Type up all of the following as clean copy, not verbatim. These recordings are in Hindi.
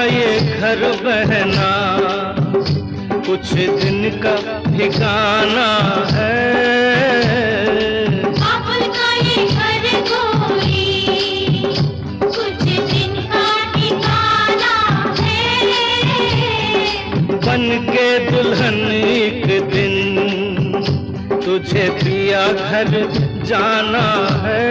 ये घर बहना कुछ दिन का ठिकाना है। बाबुल का ये घर गोरी कुछ दिन का ठिकाना है। बन के दुल्हन एक दिन तुझे पिया घर जाना है।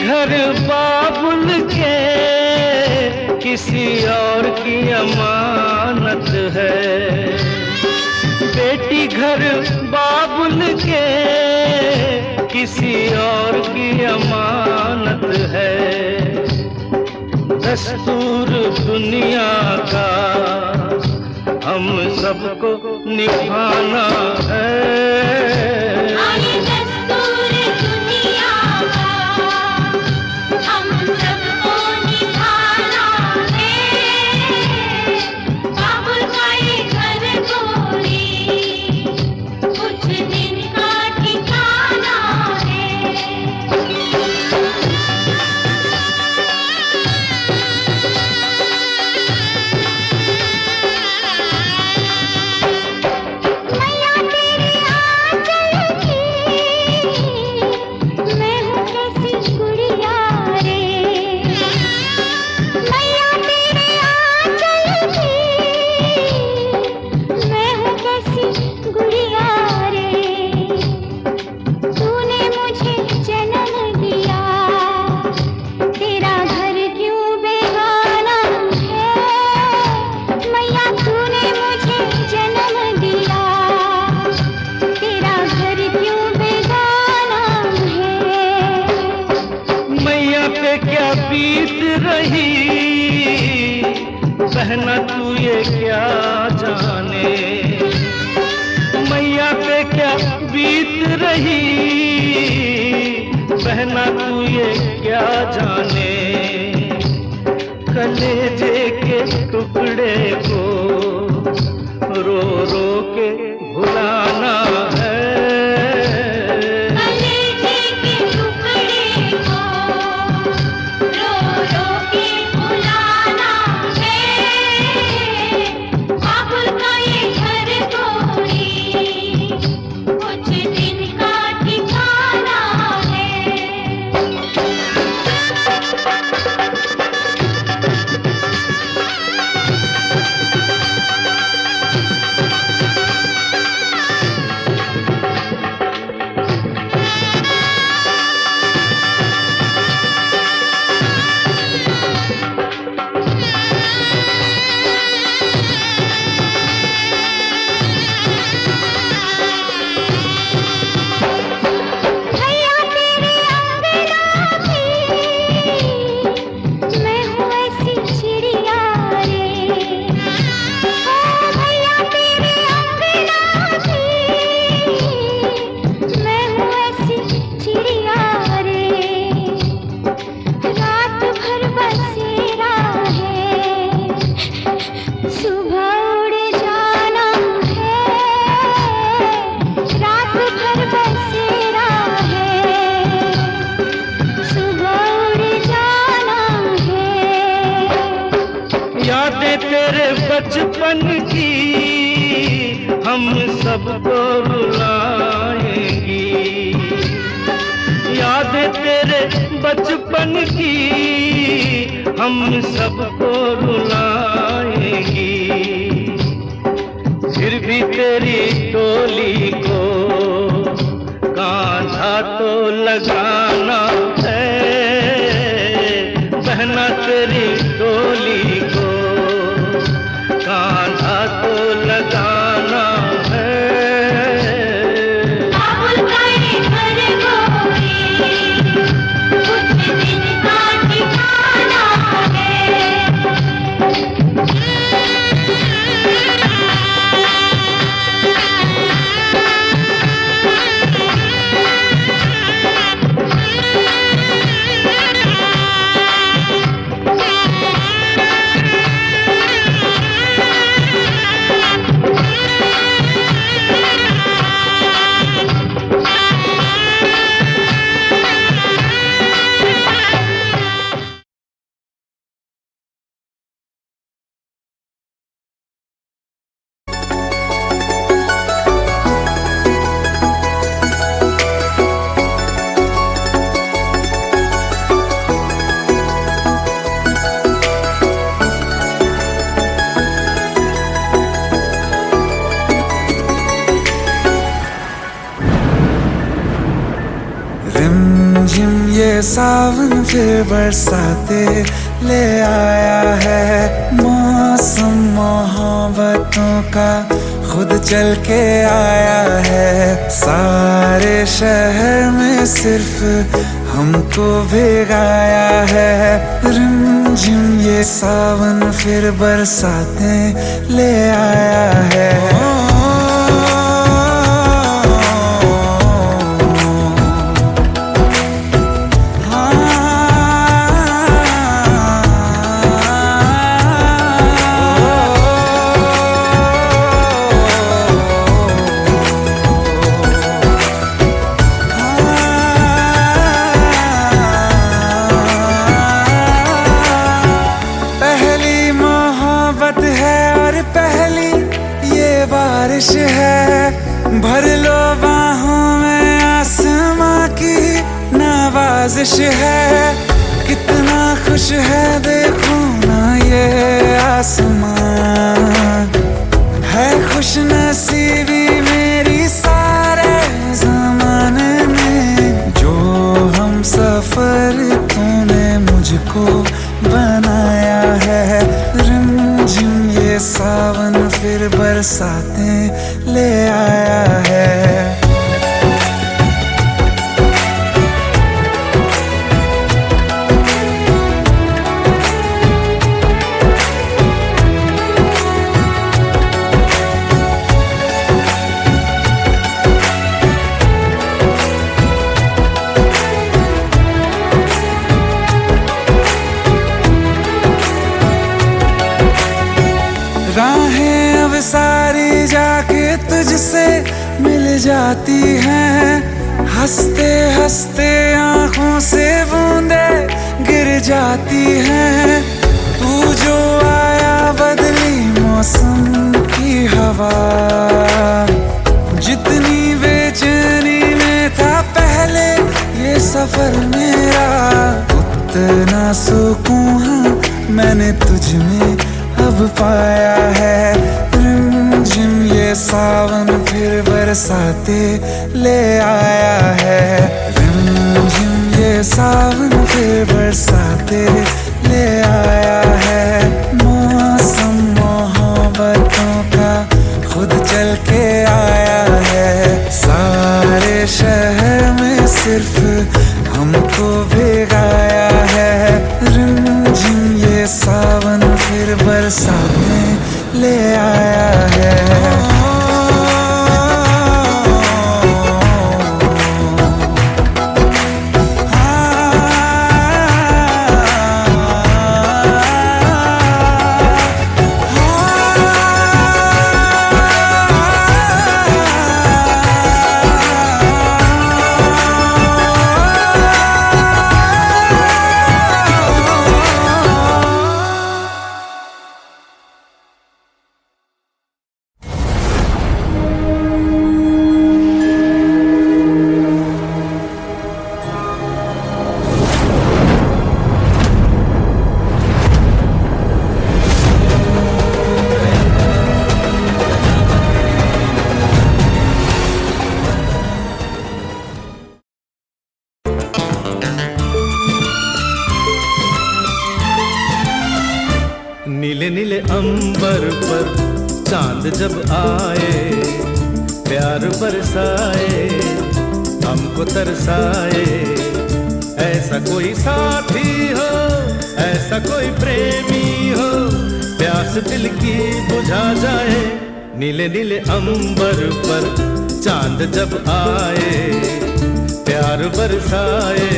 घर बाबुल के किसी और की अमानत है। बेटी घर बाबुल के किसी और की अमानत है। दस्तूर दुनिया का हम सबको निभाना है। क्या बीत रही बहना तू ये क्या जाने। मैया पे क्या बीत रही बहना तू ये क्या जाने। कलेजे के टुकड़े को रो रो के भुलाना है। बचपन की हम सबको रुलाएंगी। यादें तेरे बचपन की हम सबको रुलाएंगी। फिर भी तेरी डोली को कांधा तो लगाना है, बहना तेरी डोली को कांधा तो लगाना है। बाबुल का ये घर गोरी, कुछ दिन का ठिकाना है। रिमझिम ये सावन फिर बरसाते ले आया है। मौसम मोहब्बतों का खुद चल के आया है। सारे शहर में सिर्फ हमको भिगाया है। रिमझिम ये सावन फिर बरसाते ले आया है। बारिश है, भर लो बाहों में, आसमां की नवाजिश है। कितना खुश है देखो ना ये आसमां, है खुश नसीबी मेरी सारे ज़माने में। जो हम सफर तूने मुझको बनाया है। रिमझिम ये सावन फिर बरसाते ले आया है। राहें अब सारी जाके तुझसे मिल जाती हैं। हंसते हंसते आँखों से बूंदे गिर जाती हैं। तू जो आया बदली मौसम की हवा, जितनी बेचैनी में था पहले ये सफर मेरा, उतना सुकून मैंने तुझ में अब पाया है। रिमझिम ये सावन फिर बरसाते ले आया है। रिमझिम ये सावन फिर बरसाते ले आया है। मौसम मोहब्बतों का खुद चल के आया है। सारे शहर में सिर्फ हमको भिगाया है। रिमझिम ये सावन फिर बरसाते ले आया है। नीले नीले अंबर पर चांद जब आए, प्यार बरसाए, हमको तरसाए। ऐसा कोई साथी हो, ऐसा कोई प्रेमी हो, प्यास दिल की बुझा जाए। नीले नीले अंबर पर चांद जब आए, प्यार बरसाए,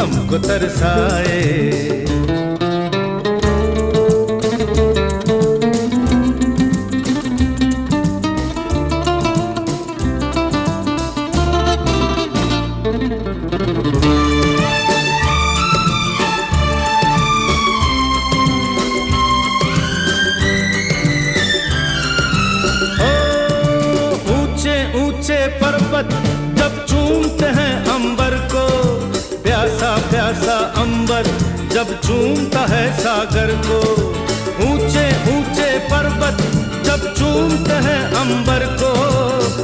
हमको तरसाए। पर्वत जब चूमते हैं अंबर को, प्यासा प्यासा अंबर जब चूमता है सागर को। ऊंचे ऊंचे पर्वत जब चूमते हैं अंबर को,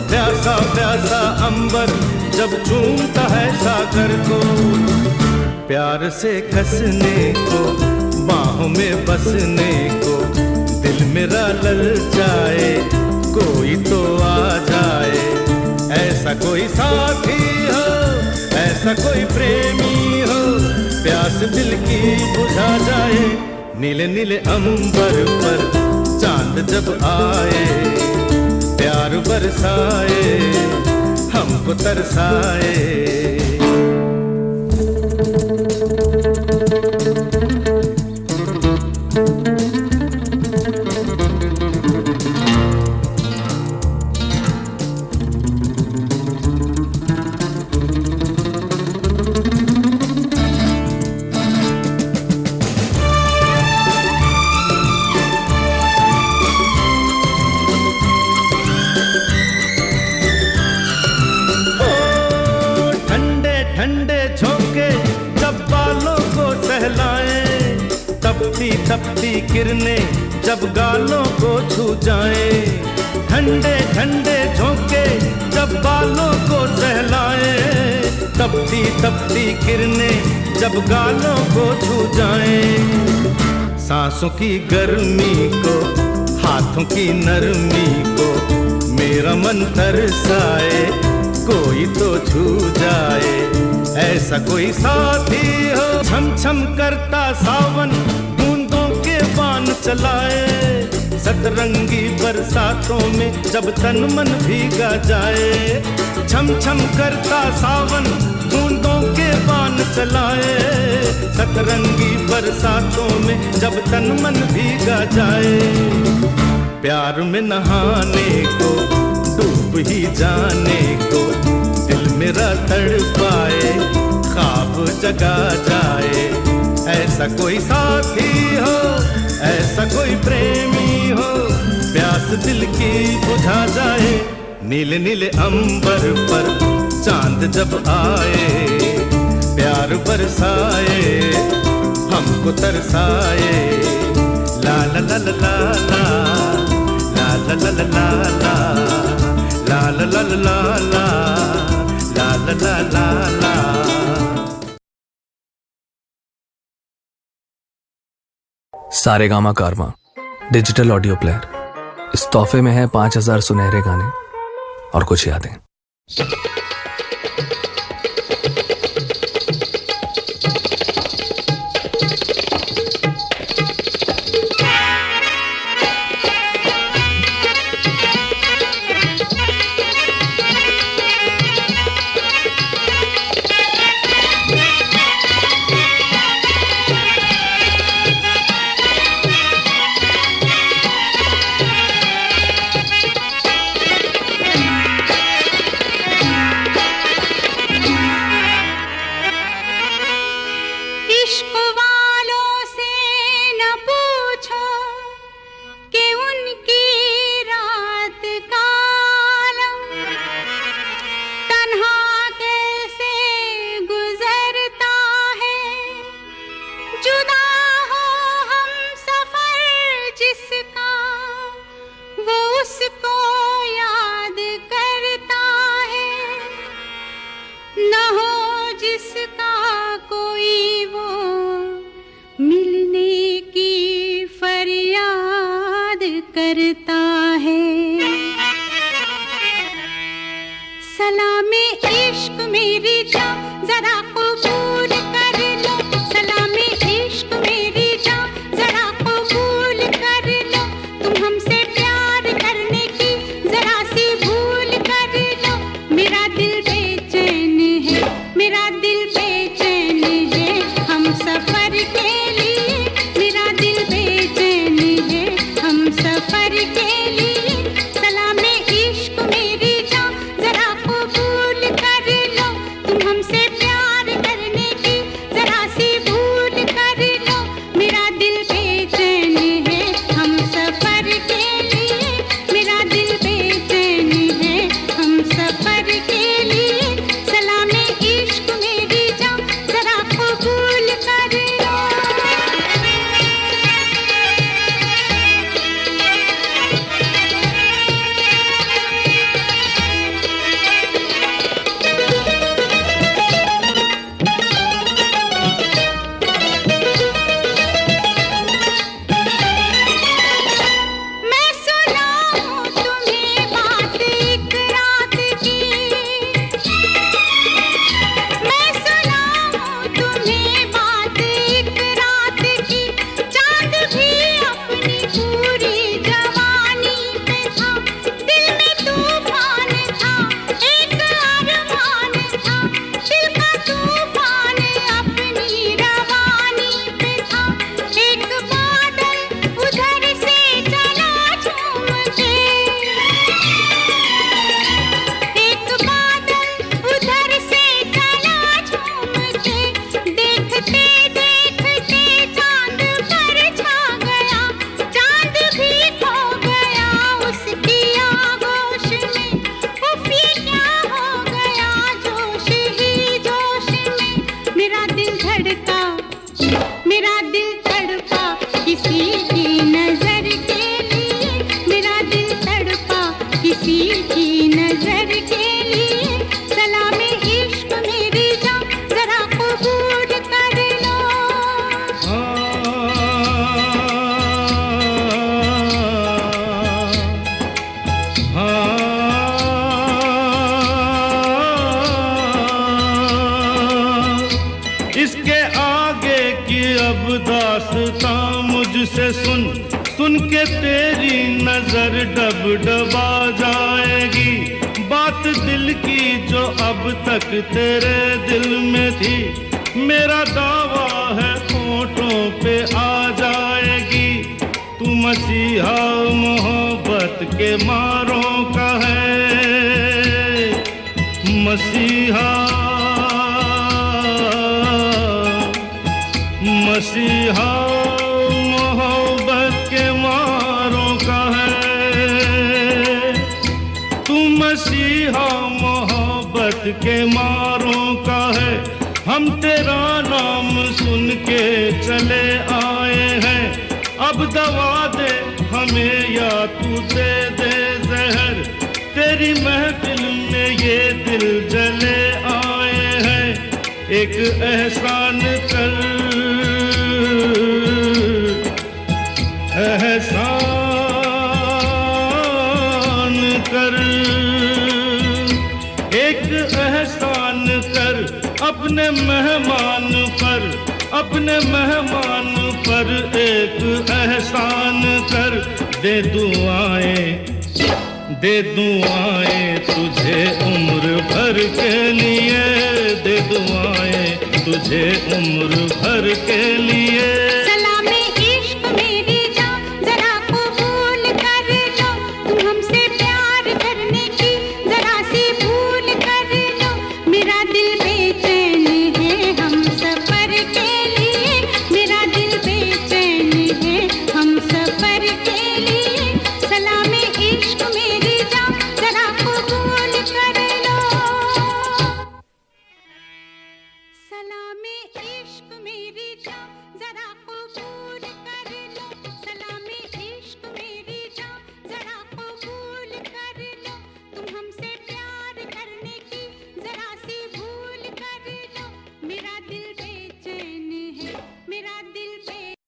प्यासा प्यासा अंबर जब चूमता है सागर को। प्यार से कसने को, बाहों में बसने को, दिल मेरा ललचाए, कोई तो आ जाए। ऐसा कोई साथी हो, ऐसा कोई प्रेमी हो, प्यास दिल की बुझा जाए। नीले नीले अंबर पर चांद जब आए, प्यार बरसाए, हमको तरसाए। ठंडे झोंके जब बालों को सहलाए, तपती तपती किरणें जब गालों को छू जाए। ठंडे ठंडे झोंके जब बालों को सहलाए, तपती तपती किरणें जब गालों को छू जाए। सांसों की गर्मी को, हाथों की नरमी को, मेरा मन तरसाए, कोई तो छू जाए। ऐसा कोई साथी हो, छम छम करता सावन बूंदों के बाण चलाए। सतरंगी बरसातों में जब तन मन भीगा जाए। छम छम करता सावन बूंदों के बाण चलाए। सतरंगी बरसातों में जब तन मन भीगा जाए। प्यार में नहाने को, डूब ही जाने को, दिल मेरा तड़पाए, ख्वाब जगा जाए। ऐसा कोई साथी हो, ऐसा कोई प्रेमी हो, प्यास दिल की बुझा जाए। नीले नीले अंबर पर चांद जब आए, प्यार बरसाए, हमको तरसाए। ला ला ला ला ला ला, ला ला ला ला ला ला, ला ला ला ला ला, ला ला ला ला ला। सारेगामा कारवां डिजिटल ऑडियो प्लेयर। इस तोहफे में है 5000 सुनहरे गाने और कुछ यादें। जिसका कोई वो अब दास्तां मुझसे सुन, सुन के तेरी नजर डब डबा जाएगी। बात दिल की जो अब तक तेरे दिल में थी, मेरा दावा है होठों पे आ जाएगी। तू मसीहा मोहब्बत के मारों का है, मसीहा मसीहा मोहब्बत के मारों का है। तू मसीहा मोहब्बत के मारों का है। हम तेरा नाम सुन के चले आए हैं, अब दवा दे हमें या तू दे दे जहर। तेरी महफिल में ये दिल जले आए हैं, एक एहसान कर, एहसान कर, एक एहसान कर अपने मेहमान पर, अपने मेहमान पर एक एहसान कर। दे दुआएं तुझे उम्र भर के लिए, दे दुआएं तुझे उम्र भर के लिए। सलामे इश्क मेरी जान जरा कबूल कर लो, तुम हमसे प्यार करने की जरा सी भूल कर लो। मेरा दिल बेचैन है हम सफर के लिए, मेरा दिल बेचैन है हम सफर के लिए। सलामे इश्क मेरी जान जरा कबूल कर लो, सलामे इश्क मेरी जान जरा कबूल कर लो। सलामे इश्क मेरी जान जरा कबूल कर लो, तुम हमसे प्यार करने की जरा सी भूल कर लो। मेरा दिल बेचैन है, मेरा दिल बेचैन।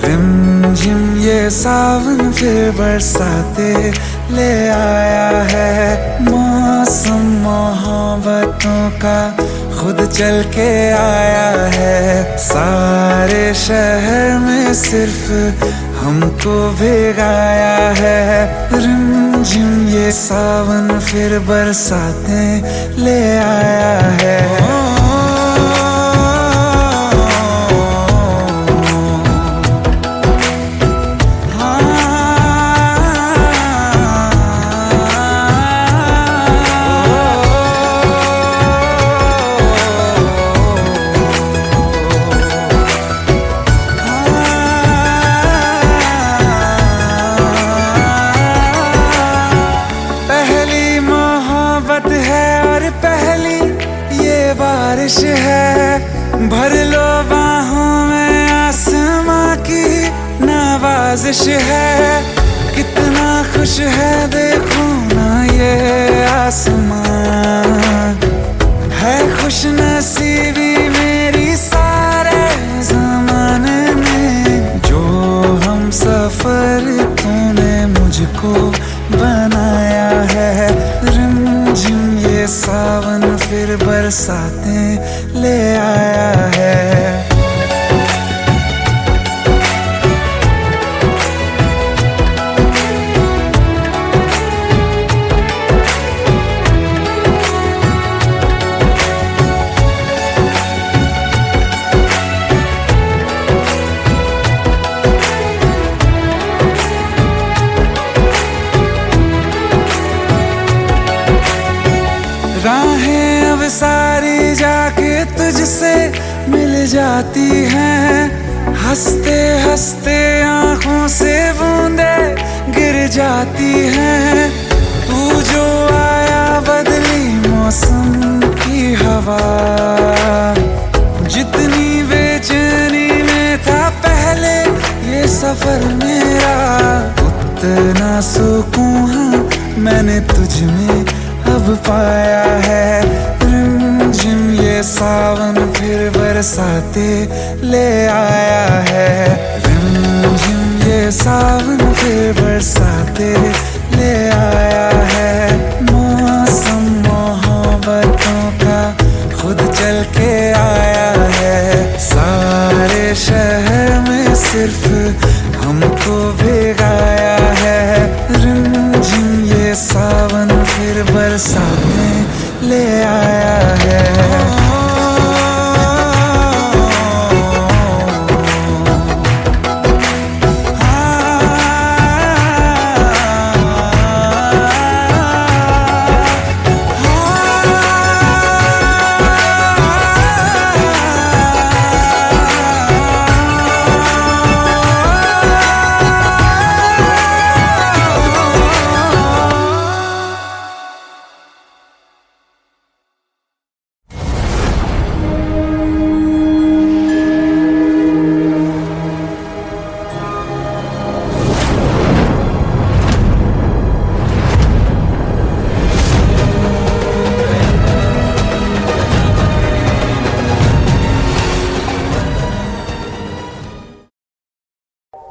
रिमझिम ये सावन फिर बरसाते ले आया है। मौसम मोहब्बतों का खुद चल के आया है। सारे शहर में सिर्फ हमको भिगाया है। रिमझिम ये सावन फिर बरसाते ले आया है। बारिश है भर लो बाहों में, आसमां की नवाजिश है। कितना खुश है देखो ना ये आसमां, है खुश नसीबी मेरी सारे ज़माने में। जो हम सफर तूने मुझको बनाया है। रिमझिम ये सावन फिर बरसाते ले आया है। राहें अब सारी जाके तुझसे मिल जाती हैं। हंसते हंसते आंखों से बूंदे गिर जाती हैं। तू जो आया बदली मौसम की हवा, जितनी बेचैनी में था पहले ये सफर मेरा, उतना सुकून हाँ मैंने तुझ में अब अब पाया है। रिमझिम ये सावन फिर बरसाते ले आया है। रिमझिम ये सावन फिर बरसाते ले आया है। मौसम मोहब्बतों का खुद चल के आया है। सारे शहर में सिर्फ हमको भिगाया है। रिमझिम ये सावन फिर बरसाने ले आया है।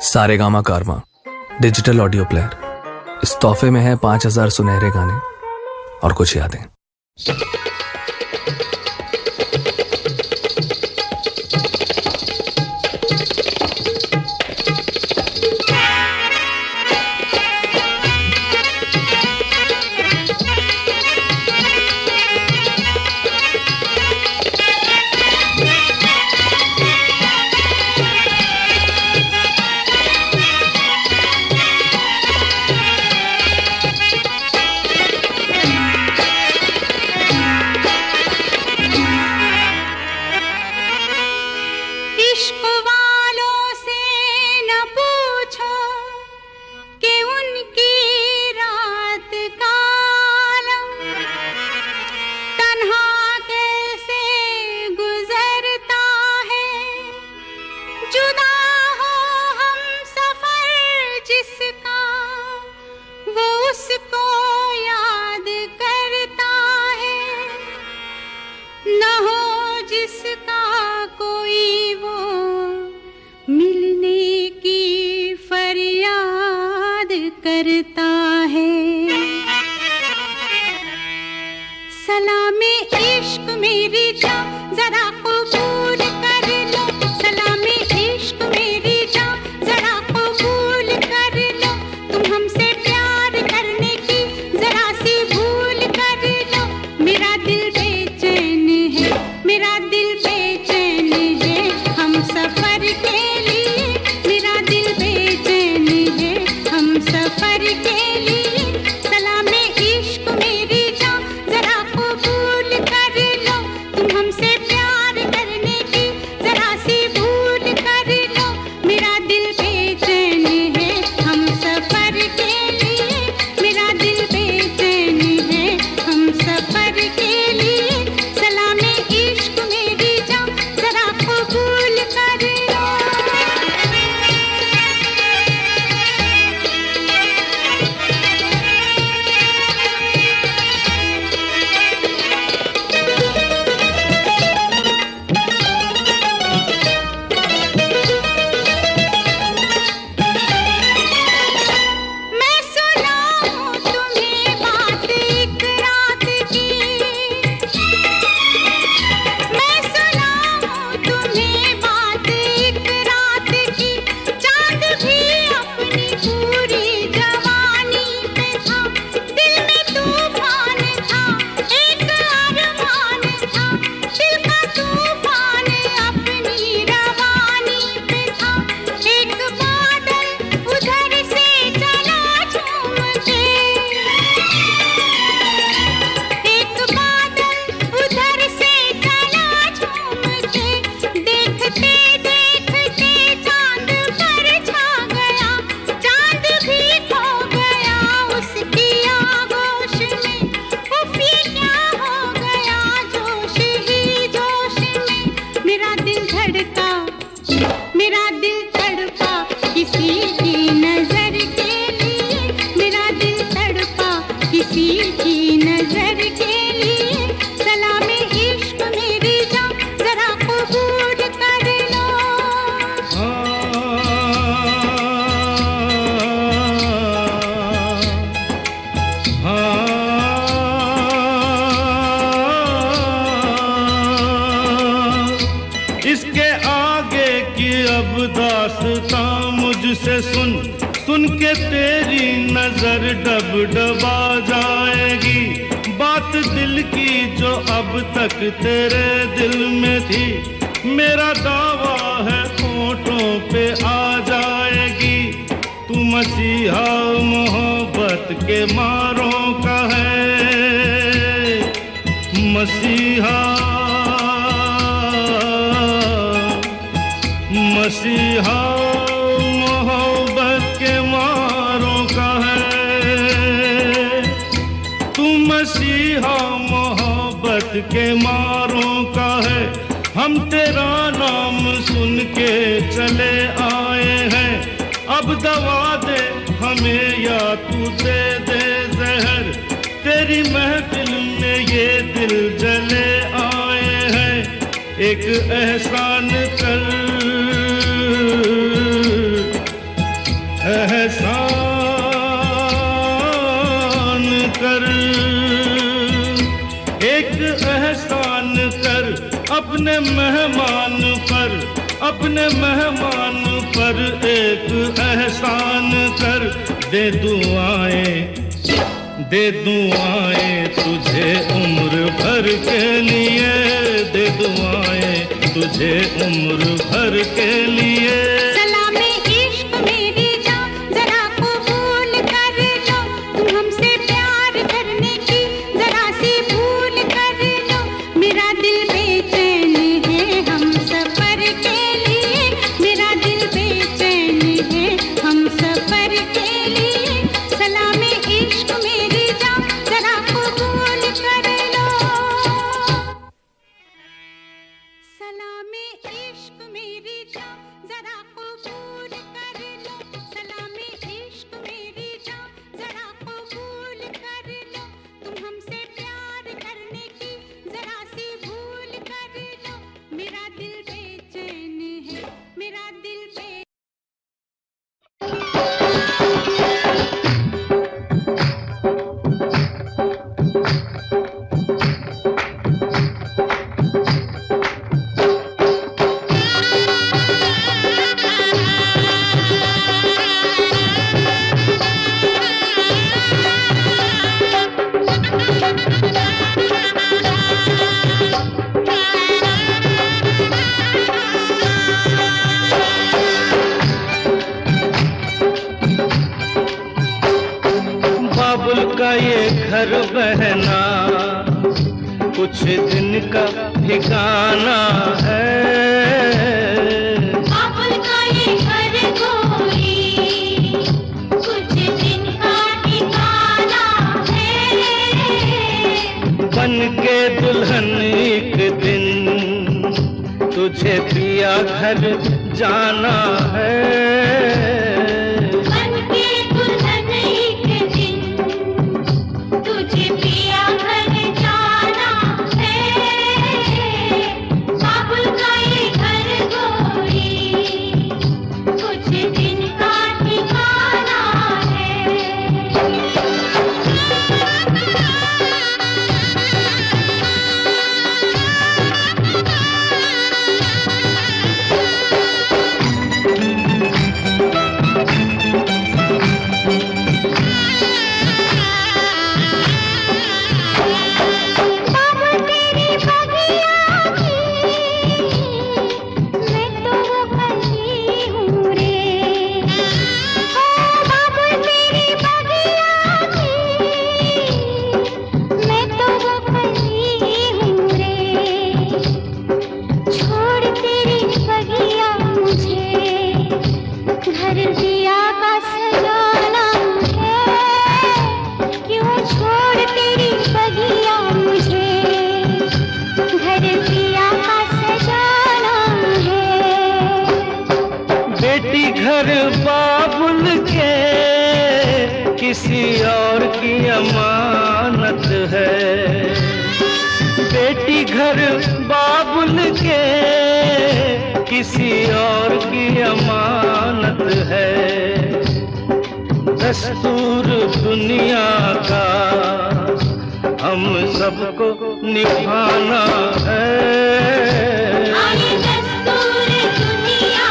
सारेगामा कारवां डिजिटल ऑडियो प्लेयर। इस तोहफे में है 5000 सुनहरे गाने और कुछ यादें। इश्क वालों से न पूछो कि उनकी रात का आलम तन्हा कैसे गुजरता है। जुदा हो हम सफर जिसका वो उसको याद करता है। न हो जिसका कोई वो मिलने की फरियाद करता है। सलामे इश्क मेरी जान जरा कबूल कर लो। सलामे इश्क मेरी जान जरा कबूल कर लो। तुम हमसे प्यार करने की जरा सी भूल कर लो। मेरा दिल बेचैन है, मेरा दिल बेचैन है हम सफर के लिए। मेरा दिल बेचैन है हम सफर के लिए। सलामे इश्क मेरी जान जरा कबूल कर लो। तुम हमसे प्यार अब दास्तां मुझसे सुन, सुन के तेरी नजर डब डबा जाएगी। बात दिल की जो अब तक तेरे दिल में थी, मेरा दावा है होठों पे आ जाएगी। तू मसीहा मोहब्बत के मारों का है, मसीहा मसीहा मोहब्बत के मारों का है। तू मसीहा मोहब्बत के मारों का है। हम तेरा नाम सुन के चले आए हैं, अब दवा दे हमें या तू दे दे जहर। तेरी महफिल में ये दिल जले आए हैं, एक एहसान कर, एहसान कर, एक एहसान कर अपने मेहमान पर, अपने मेहमान पर एक एहसान कर। दे दुआएं तुझे उम्र भर के लिए, दे दुआएं तुझे उम्र भर के लिए। सलामे इश्क मेरी जान जरा कबूल कर लो, तुम हमसे प्यार करने की जरा सी भूल कर लो। मेरा दिल बेचैन है हम सफर के लिए, मेरा दिल बेचैन है हम सफर के लिए। सलामे इश्क मेरी जान जरा कबूल कर लो, सलामे इश्क मेरी जान जरा कबूल कर लो। सलामे इश्क मेरी जान जरा कबूल कर लो, तुम हमसे प्यार करने की जरा सी भूल कर लो। मेरा दिल बेचैन है, मेरा दिल बाबुल का ये घर बहना कुछ दिन का ठिकाना है। बाबुल का ये घर गोरी कुछ दिन का ठिकाना है। बन के दुल्हन एक दिन तुझे पिया घर जाना है। बन के दुल्हन एक दिन तुझे पिया घर जाना है। बाबुल का ये घर गोरी कुछ दिन का ठिकाना है। घर बाबुल के किसी और की अमानत है। बेटी घर बाबुल के किसी और की अमानत है। दस्तूर दुनिया का हम सबको निभाना है। दस्तूर दुनिया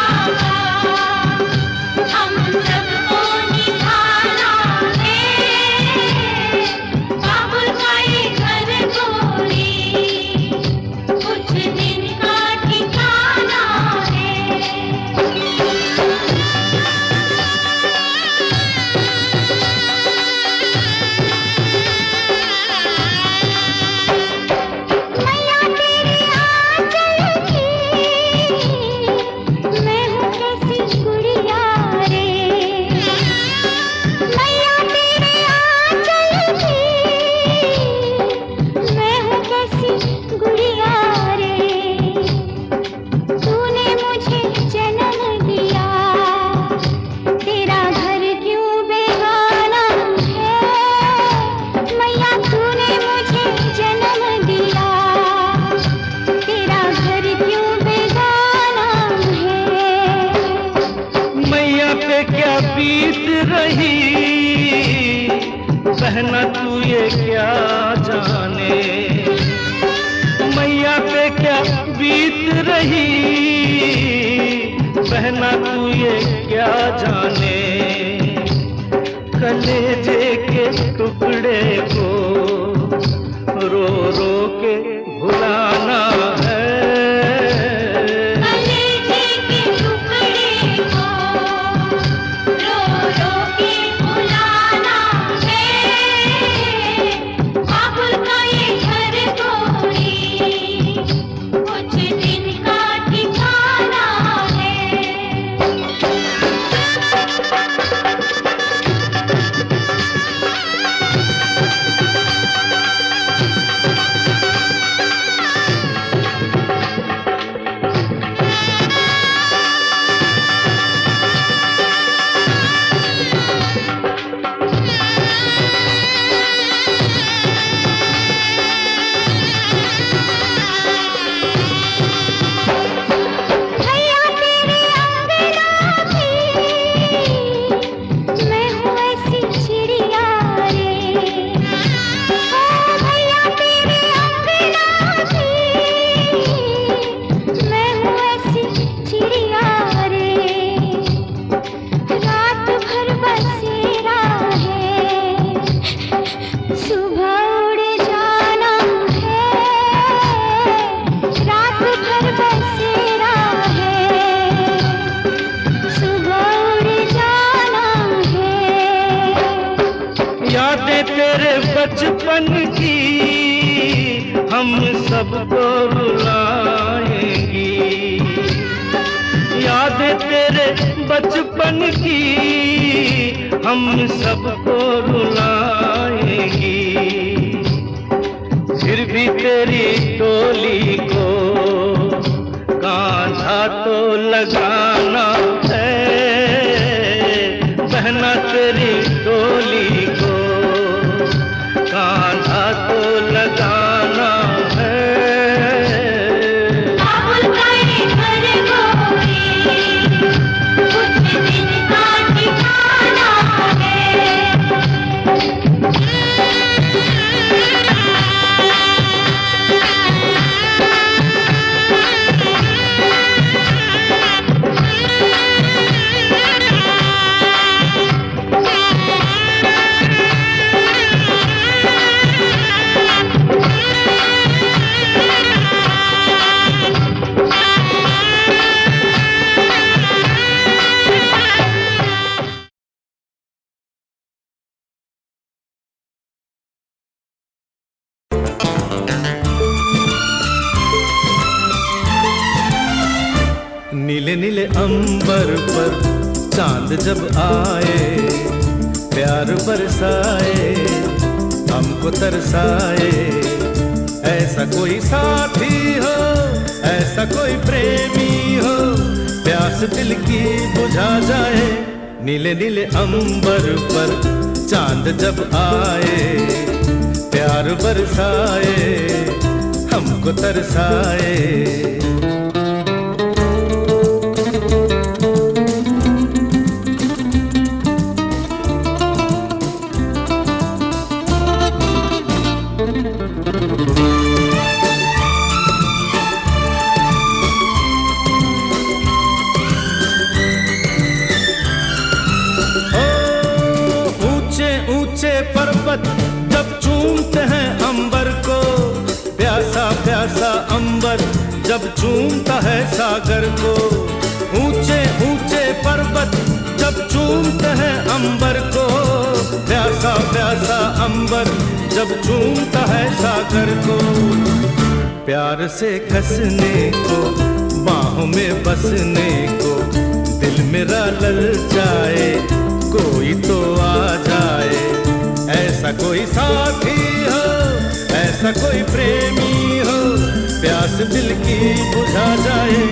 बहना तू ये क्या जाने, मैया पे क्या बीत रही, बहना तू ये क्या जाने, कलेजे के टुकड़े को रो रो के भुलाना है, कलेजे के टुकड़े को रो रो के भुलाना है, बाबुल का ये घर थोड़ी कुछ दिन का ठिकाना है। भैया तेरे अंगना की मैं हूँ ऐसी चिड़िया रे, ओ भैया तेरे अंगना की मैं हूँ ऐसी चिड़िया रे, रात भर बसेरा है, सुबह उड़ जाना है, रात भर बसेरा है, सुबह उड़ जाना है। यादें तेरे बचपन की हम सबको रुलाएंगी, यादें तेरे बचपन की हम सबको रुलाएंगी, फिर भी तेरी टोली को कांधा तो लगाना है, बहना तेरी टोली को कांधा तो लगाना है। बाबुल का ये घर थोड़ी कुछ दिन का ठिकाना है। नीले नीले अंबर पर चांद जब आए, प्यार बरसाए हमको तरसाए, ऐसा कोई साथी हो, ऐसा कोई प्रेमी हो, प्यास दिल की बुझा जाए। नीले नीले अंबर पर चांद जब आए, प्यार बरसाए हमको तरसाए। पर्वत जब चूमते हैं अंबर को, प्यासा प्यासा अंबर जब चूमता है सागर को, ऊंचे ऊंचे पर्वत जब चूमते हैं अंबर को, प्यासा प्यासा अंबर जब चूमता है सागर को, प्यार से कसने को, बाहों में बसने को, दिल मेरा ललचाए, कोई तो आ जाए, ऐसा कोई साथी हो, ऐसा कोई प्रेमी हो, प्यास दिल की बुझा जाए।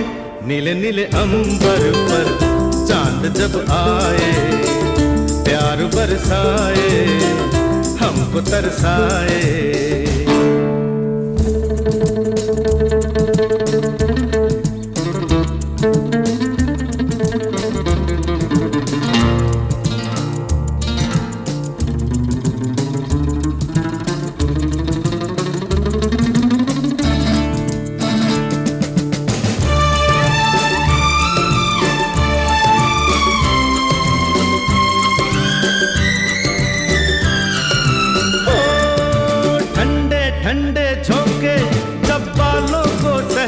नीले नीले अंबर पर चांद जब आए, प्यार बरसाए हमको तरसाए।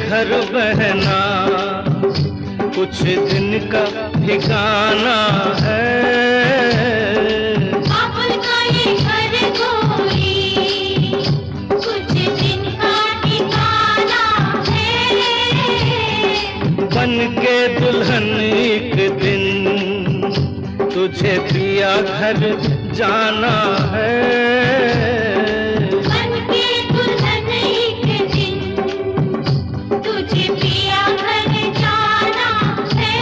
घर बहना कुछ दिन का ठिकाना है। बाबुल का ये घर गोरी कुछ दिन का ठिकाना है। बन के दुल्हन एक दिन तुझे पिया घर जाना है। बन के दुल्हन एक दिन तुझे पिया घर जाना है।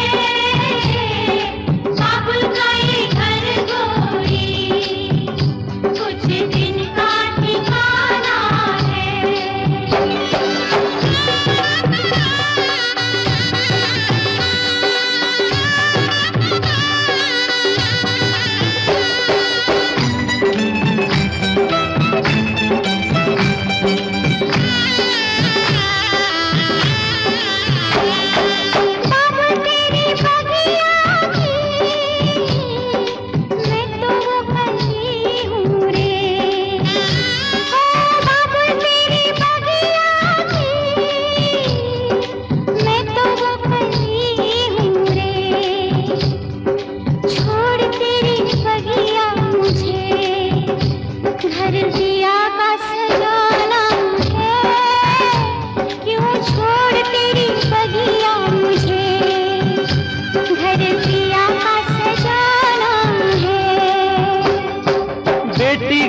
बाबुल का ये घर गोरी कुछ दिन का ठिकाना है।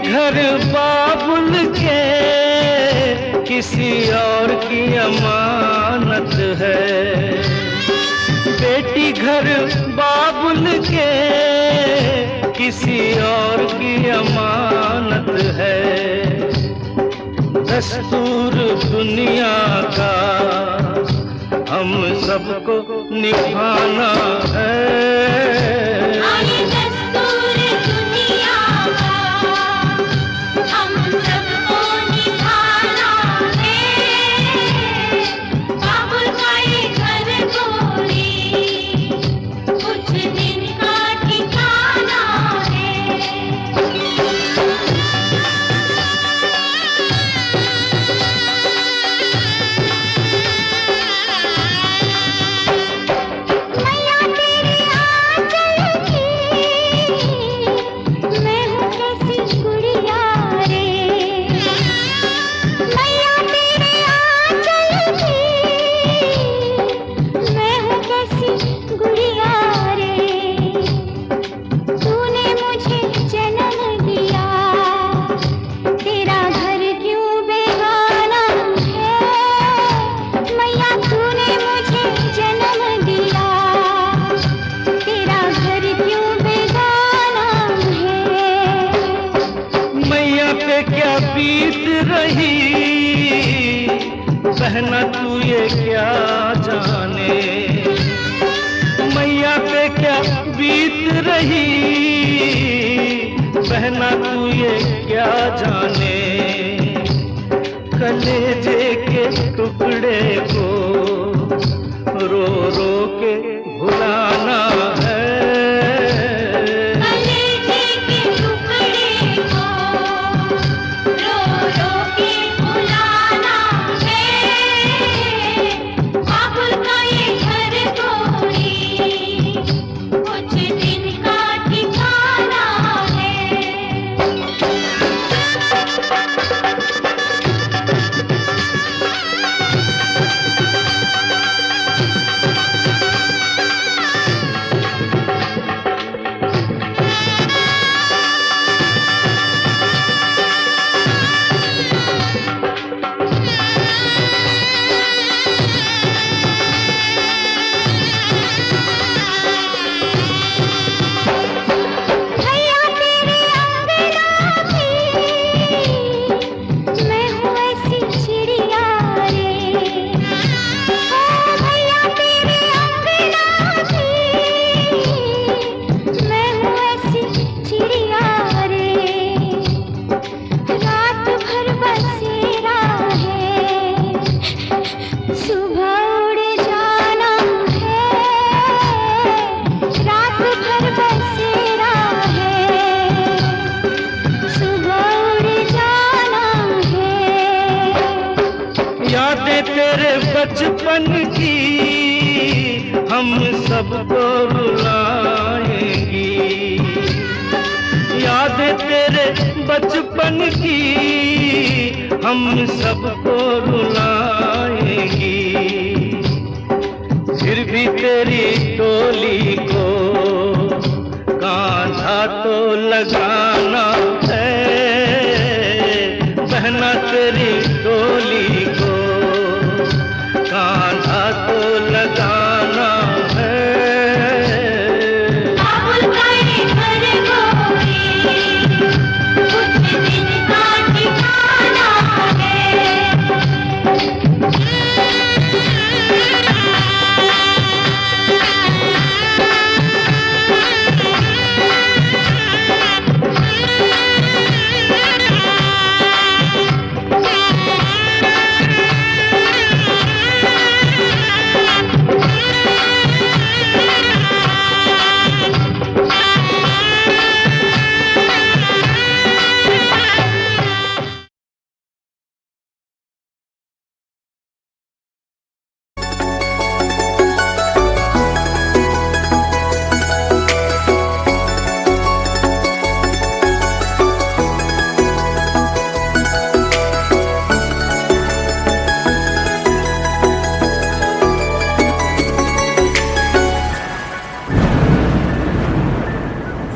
घर बाबुल के किसी और की अमानत है। बेटी घर बाबुल के किसी और की अमानत है। दस्तूर दुनिया का हम सबको निभाना है। बहना तू ये क्या जाने, मैया पे क्या बीत रही। बहना तू ये क्या जाने, कलेजे के टुकड़े को रो रो के भुलाना है। बचपन की हम सबको रुलाएंगी। यादें तेरे बचपन की हम सबको रुलाएंगी। फिर भी तेरी डोली को कांधा तो लगाना है, बहना तेरी डोली को कांधा तो लगाना है।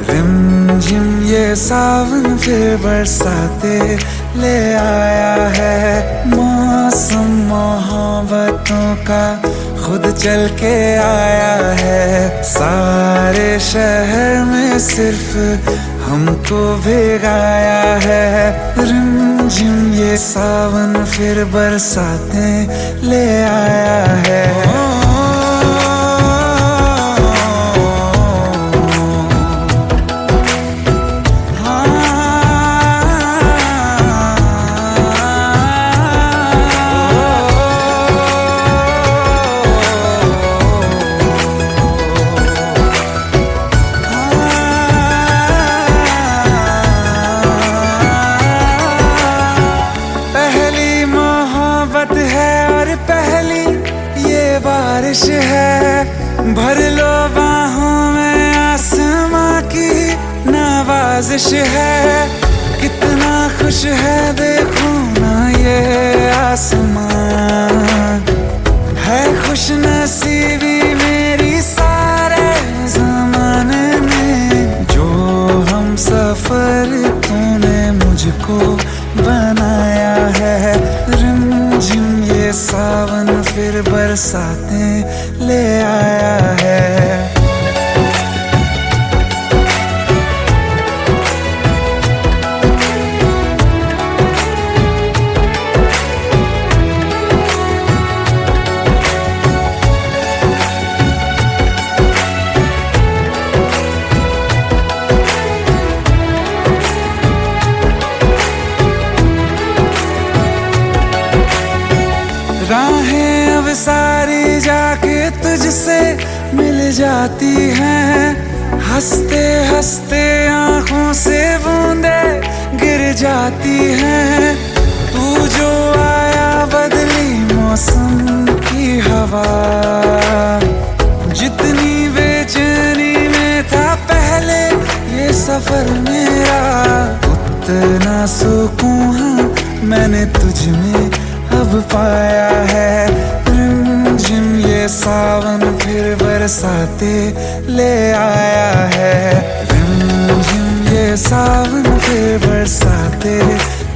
रिमझिम ये सावन फिर बरसाते ले आया है। मौसम मोहब्बतों का खुद चल के आया है। सारे शहर में सिर्फ हमको भिगाया है। रिमझिम ये सावन फिर बरसाते ले आया है। बारिश है भर लो बाहों में, आसमां की नवाजिश है। कितना खुश है देखो ना ये आसमां, है खुश नसीबी मेरी सारे ज़माने में। जो हम सफर तूने मुझको बनाया है। रिमझिम ये सावन फिर बरसाते ले आया है। राहें अब सारी जाके तुझसे मिल जाती हैं। हंसते हंसते आंखों से बूंदे गिर जाती हैं। तू जो आया बदली मौसम की हवा, जितनी बेचैनी में था पहले ये सफर मेरा, उतना सुकून मैंने तुझ में अब पाया है। रिमझिम ये सावन फिर बरसाते ले आया है। रिमझिम ये सावन फिर बरसाते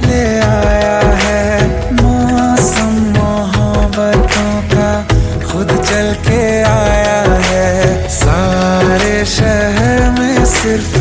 ले आया है। मौसम मोहब्बतों का खुद चल के आया है। सारे शहर में सिर्फ